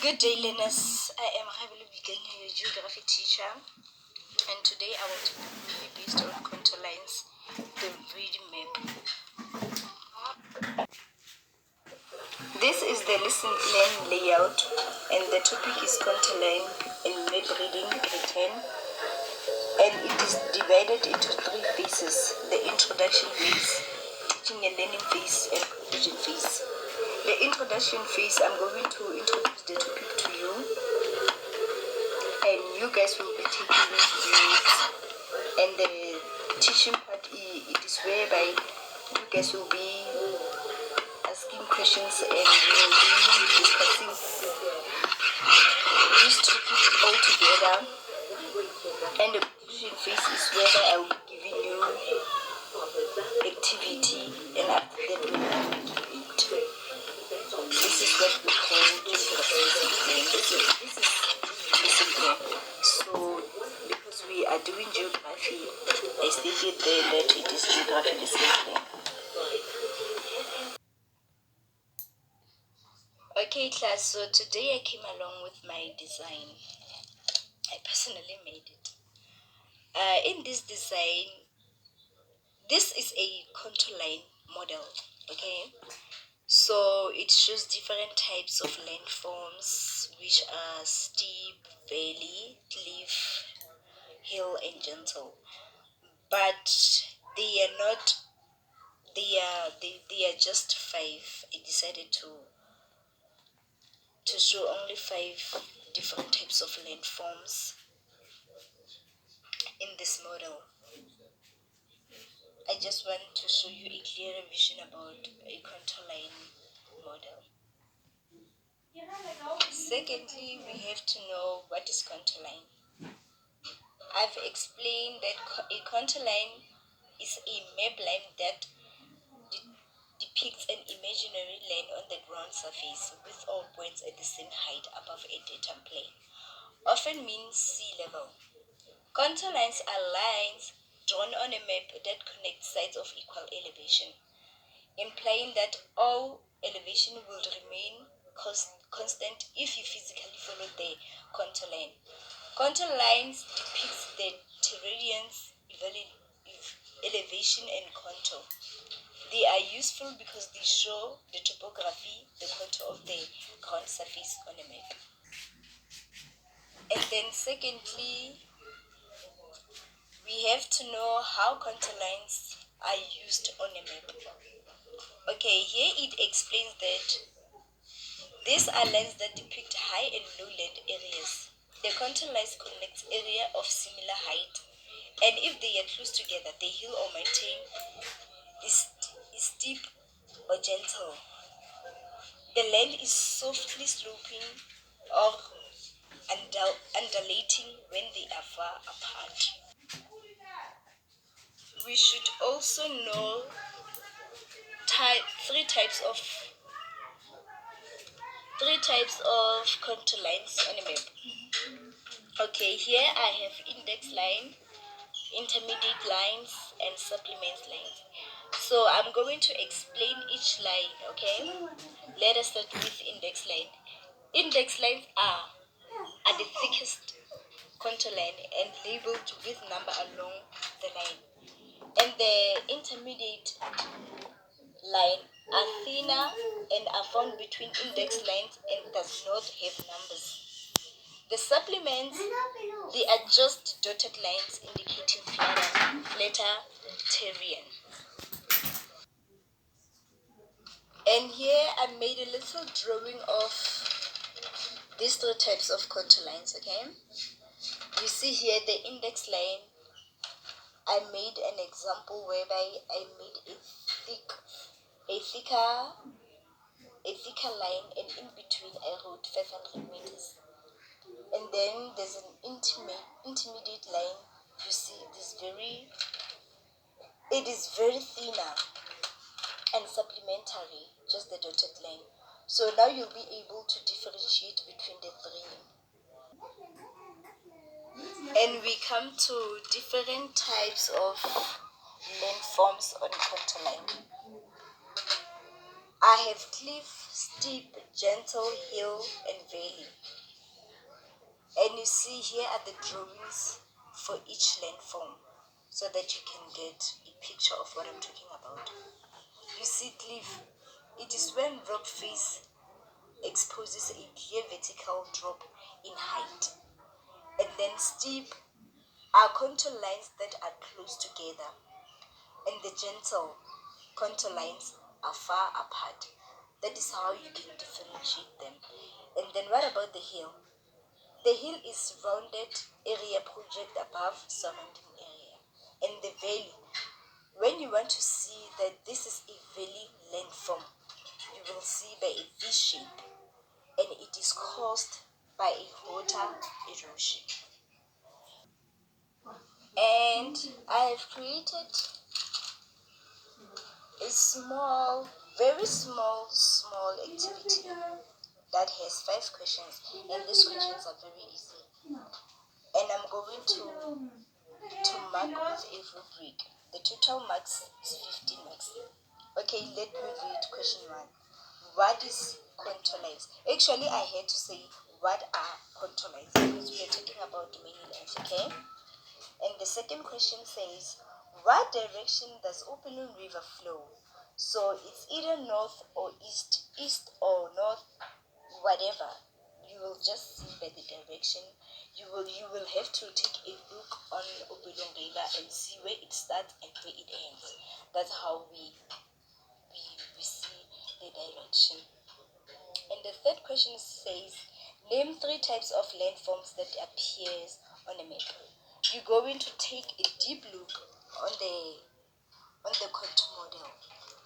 Good day, learners. I am your geography teacher, and today I will talk to you based on contour lines, the read map. This is the lesson plan layout, and the topic is contour line and map reading return, and it is divided into 3 phases: the introduction phase, teaching and learning phase, and conclusion phase. The introduction phase, I'm going to introduce the topic to you, and you guys will be taking notes. And the teaching part, it is whereby you guys will be asking questions and we will be discussing this topic all together. And the conclusion phase is whereby I will be giving you activity, and after that we will make it. This is what we call geography. This is lesson plan. So because we are doing geography, I stated there that it is geography lesson plan. Okay, class, so today I came along with my design. I personally made it. In this design, this is a contour line model, okay? So it shows different types of landforms, which are steep, valley, cliff, hill, and gentle. But they are not. They are just 5. I decided to show only 5 different types of landforms in this model. I just want to show you a clearer vision about a contour line model. Secondly, we have to know what is contour line. I've explained that a contour line is a map line that depicts an imaginary line on the ground surface with all points at the same height above a datum plane, often means sea level. Contour lines are lines drawn on a map that connect sides of equal elevation, implying that all elevation will remain constant if you physically follow the contour line. Contour lines depict the terrain's elevation and contour. They are useful because they show the topography, the contour of the ground surface on a map. And then secondly, we have to know how contour lines are used on a map. Okay, here it explains that these are lines that depict high and low land areas. The contour lines connect areas of similar height, and if they are close together, the hill or mountain is steep or gentle. The land is softly sloping or undulating when they are far apart. We should also know 3 types of contour lines on a map. Okay, here I have index line, intermediate lines, and supplement lines. So I'm going to explain each line, okay? Let us start with index line. Index lines are the thickest contour line and labeled with number along the line. And the intermediate line are thinner and are found between index lines and does not have numbers. The supplements, they are just dotted lines indicating flatter terrain. And here I made a little drawing of these 3 types of contour lines, okay? You see here the index line. I made an example whereby I made a thicker line, and in between I wrote 500 meters. And then there's an intermediate line. You see, it is very thinner and supplementary, just the dotted line. So now you'll be able to differentiate between the 3. And we come to different types of landforms on contour line. I have cliff, steep, gentle, hill, and valley. And you see here are the drawings for each landform so that you can get a picture of what I'm talking about. You see cliff, it is when rock face exposes a clear vertical drop in height. And then steep are contour lines that are close together. And the gentle contour lines are far apart. That is how you can differentiate them. And then what about the hill? The hill is rounded area project above surrounding area. And the valley, when you want to see that this is a valley landform, you will see by a V shape, and it is caused by a water erosion. And I have created a small, very small activity that has 5 questions, and these questions are very easy. And I'm going to mark with a rubric. The total marks is 15 marks. Okay, let me read question 1. What is contour lines? Actually, I had to say what are contour lines because we are talking about many lines, okay? And the second question says, what direction does Opening River flow? So it's either north or east or north, whatever. You will just see by the direction. You will have to take a look on Opening River and see where it starts and where it ends. That's how we see the direction. And the third question says, name 3 types of landforms that appears on a map. You're going to take a deep look on the contour model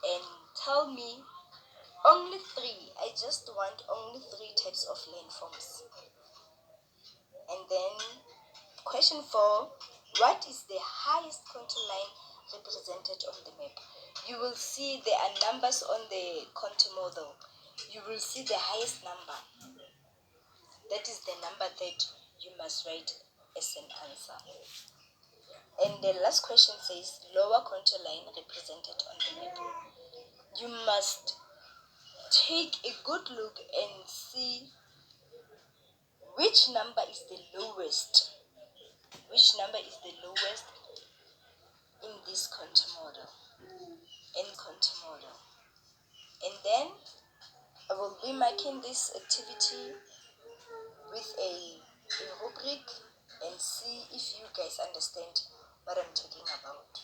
and tell me only 3. I just want only 3 types of landforms. And then question 4, what is the highest contour line represented on the map? You will see there are numbers on the contour model. You will see the highest number. That is the number that you must write as an answer. And the last question says lower contour line represented on the map. You must take a good look and see which number is the lowest. Which number is the lowest in this contour model? And then I will be marking this activity with a rubric and see if you guys understand what I'm talking about.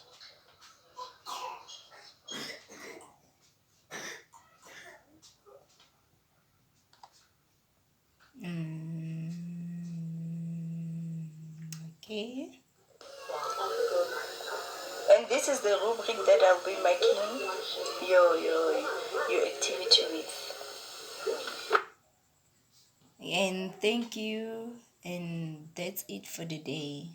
Okay. And this is the rubric that I'll be making your activity with. And thank you. And that's it for the day.